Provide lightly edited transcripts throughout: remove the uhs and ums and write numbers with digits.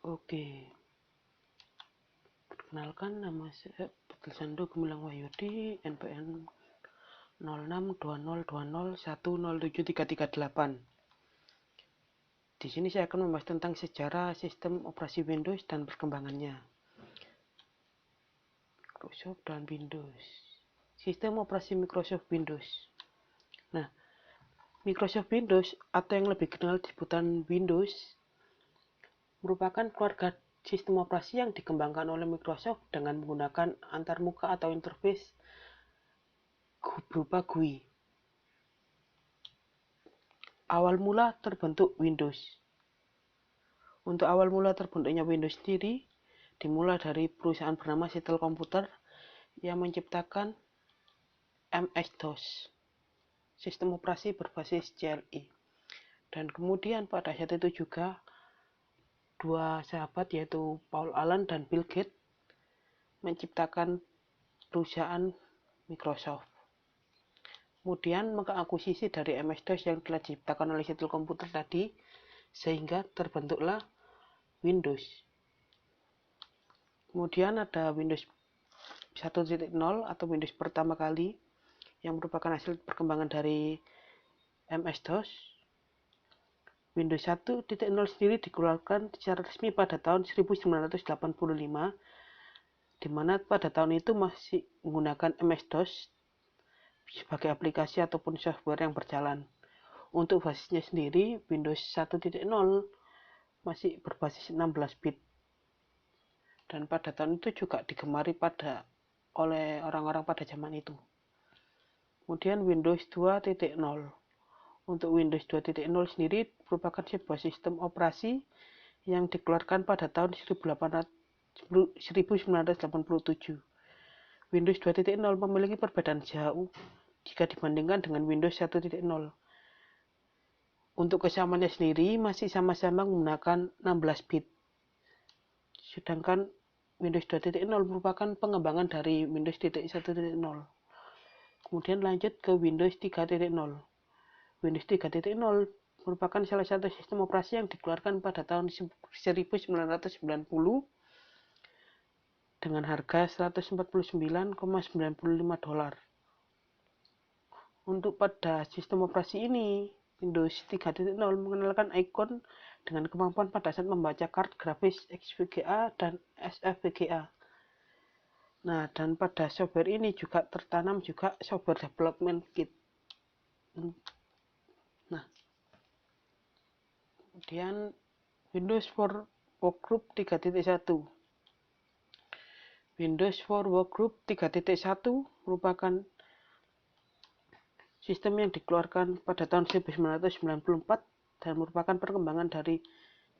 Oke, perkenalkan nama saya Betul Gemilang Wahyudi, NPM 062020107338. Di sini saya akan membahas tentang sejarah sistem operasi Windows dan perkembangannya. Microsoft dan Windows. Sistem operasi Microsoft Windows. Nah, Microsoft Windows atau yang lebih dikenal sebutan Windows merupakan keluarga sistem operasi yang dikembangkan oleh Microsoft dengan menggunakan antarmuka atau interface berupa GUI. Awal mula terbentuk Windows. Untuk awal mula terbentuknya Windows sendiri dimulai dari perusahaan bernama Seattle Computer yang menciptakan MS-DOS, sistem operasi berbasis CLI. Dan kemudian pada saat itu juga dua sahabat yaitu Paul Allen dan Bill Gates menciptakan perusahaan Microsoft. Kemudian mengakuisisi dari MS-DOS yang telah diciptakan oleh Seattle Computer tadi, sehingga terbentuklah Windows. Kemudian ada Windows 1.0 atau Windows pertama kali yang merupakan hasil perkembangan dari MS-DOS. Windows 1.0 sendiri dikeluarkan secara resmi pada tahun 1985, di mana pada tahun itu masih menggunakan MS-DOS sebagai aplikasi ataupun software yang berjalan. Untuk basisnya sendiri, Windows 1.0 masih berbasis 16 bit. Dan pada tahun itu juga digemari oleh orang-orang pada zaman itu. Kemudian Windows 2.0. Untuk Windows 2.0 sendiri merupakan sebuah sistem operasi yang dikeluarkan pada tahun 1987. Windows 2.0 memiliki perbedaan jauh jika dibandingkan dengan Windows 1.0. Untuk kesamaannya sendiri masih sama-sama menggunakan 16 bit. Sedangkan Windows 2.0 merupakan pengembangan dari Windows 1.0. Kemudian lanjut ke Windows 3.0. Windows 3.0 merupakan salah satu sistem operasi yang dikeluarkan pada tahun 1990 dengan harga $149,95. Untuk pada sistem operasi ini, Windows 3.0 mengenalkan ikon dengan kemampuan pada saat membaca kart grafis XVGA dan SFVGA. Nah, dan pada software ini juga tertanam juga software development kit. Nah, kemudian Windows for Workgroup 3.1. Windows for Workgroup 3.1 merupakan sistem yang dikeluarkan pada tahun 1994 dan merupakan perkembangan dari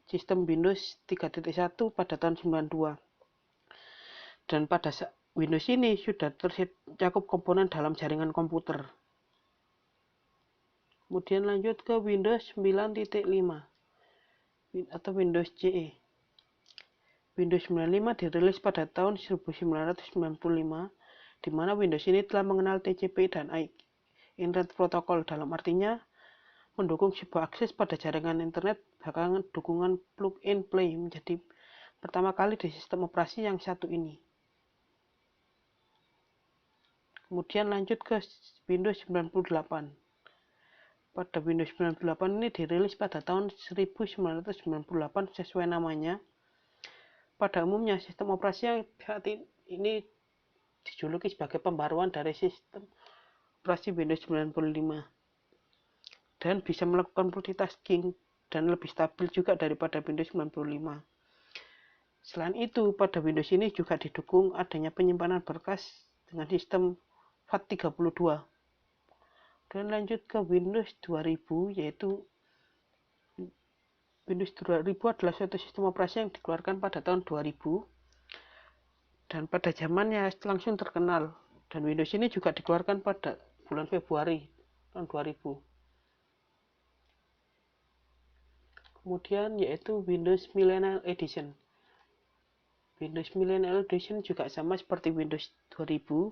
sistem Windows 3.1 pada tahun 92. Dan pada Windows ini sudah tercakup komponen dalam jaringan komputer. Kemudian lanjut ke Windows 9.5 atau Windows CE. Windows 95 dirilis pada tahun 1995, di mana Windows ini telah mengenal TCP dan Internet Protocol, dalam artinya mendukung sebuah akses pada jaringan internet, bahkan dukungan plug and play menjadi pertama kali di sistem operasi yang satu ini. Kemudian lanjut ke Windows 98. Pada Windows 98 ini dirilis pada tahun 1998 sesuai namanya. Pada umumnya sistem operasi yang saat ini dijuluki sebagai pembaruan dari sistem operasi Windows 95 dan bisa melakukan multitasking dan lebih stabil juga daripada Windows 95. Selain itu, pada Windows ini juga didukung adanya penyimpanan berkas dengan sistem FAT32. Dan lanjut ke Windows 2000, yaitu Windows 2000 adalah suatu sistem operasi yang dikeluarkan pada tahun 2000 dan pada zamannya langsung terkenal. Dan Windows ini juga dikeluarkan pada bulan Februari tahun 2000. Kemudian yaitu Windows Millennial Edition. Windows Millennial Edition juga sama seperti Windows 2000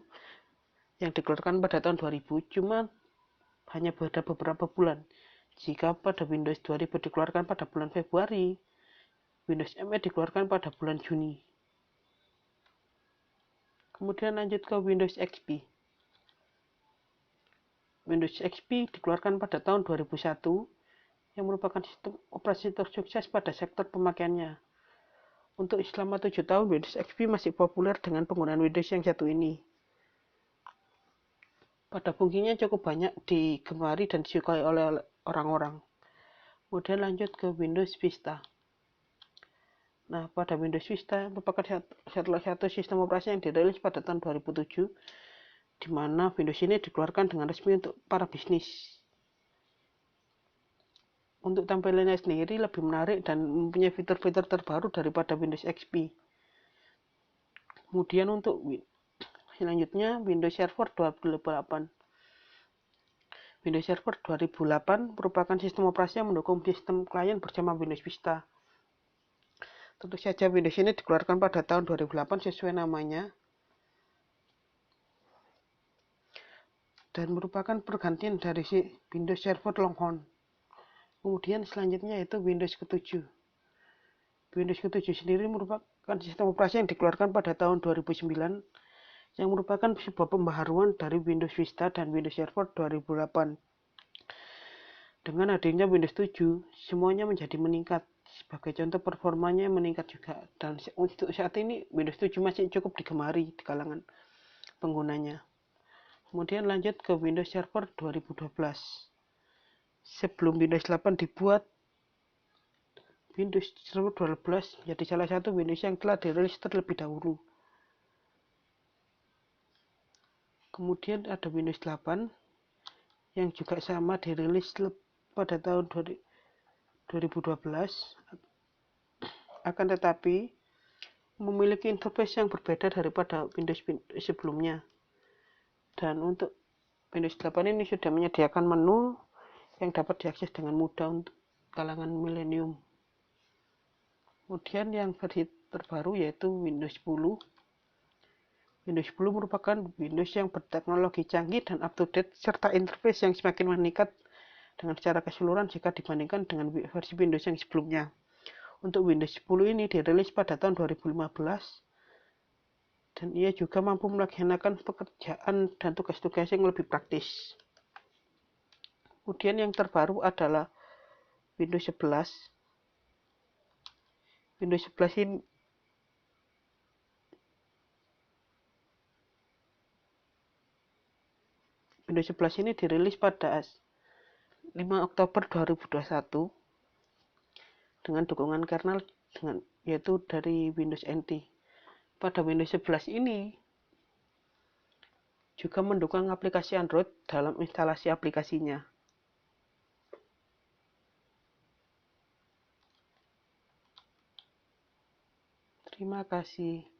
yang dikeluarkan pada tahun 2000, cuma hanya beberapa bulan. Jika pada Windows 2000 dikeluarkan pada bulan Februari, Windows ME dikeluarkan pada bulan Juni. Kemudian lanjut ke Windows XP. Windows XP dikeluarkan pada tahun 2001 yang merupakan sistem operasi tersukses pada sektor pemakaiannya. Untuk selama 7 tahun, Windows XP masih populer dengan penggunaan Windows yang satu ini. Pada fungsinya cukup banyak digemari dan disukai oleh orang-orang. Kemudian lanjut ke Windows Vista. Nah, pada Windows Vista merupakan satu sistem operasi yang dirilis pada tahun 2007, di mana Windows ini dikeluarkan dengan resmi untuk para bisnis. Untuk tampilannya sendiri lebih menarik dan mempunyai fitur-fitur terbaru daripada Windows XP. Kemudian untuk selanjutnya Windows Server 2008. Windows Server 2008 merupakan sistem operasi yang mendukung sistem klien bersama Windows Vista. Tentu saja Windows ini dikeluarkan pada tahun 2008 sesuai namanya dan merupakan pergantian dari Windows Server Longhorn. Kemudian selanjutnya yaitu Windows ke-7. Windows ke-7 sendiri merupakan sistem operasi yang dikeluarkan pada tahun 2009 yang merupakan sebuah pembaharuan dari Windows Vista dan Windows Server 2008. Dengan hadirnya Windows 7, semuanya menjadi meningkat. Sebagai contoh, performanya meningkat juga. Dan untuk saat ini Windows 7 masih cukup digemari di kalangan penggunanya. Kemudian lanjut ke Windows Server 2012. Sebelum Windows 8 dibuat, Windows Server 2012 menjadi salah satu Windows yang telah dirilis terlebih dahulu. Kemudian ada Windows 8 yang juga sama dirilis pada tahun 2012, akan tetapi memiliki interface yang berbeda daripada Windows sebelumnya. Dan untuk Windows 8 ini sudah menyediakan menu yang dapat diakses dengan mudah untuk kalangan milenium. Kemudian yang versi terbaru yaitu Windows 10. Windows 10 merupakan Windows yang berteknologi canggih dan up-to-date serta interface yang semakin meningkat dengan secara keseluruhan jika dibandingkan dengan versi Windows yang sebelumnya. Untuk Windows 10 ini dirilis pada tahun 2015 dan ia juga mampu melaksanakan pekerjaan dan tugas-tugas yang lebih praktis. Kemudian yang terbaru adalah Windows 11. Windows 11 ini Windows 11 ini dirilis pada 5 Oktober 2021 dengan dukungan kernel yaitu dari Windows NT. Pada Windows 11 ini juga mendukung aplikasi Android dalam instalasi aplikasinya. Terima kasih.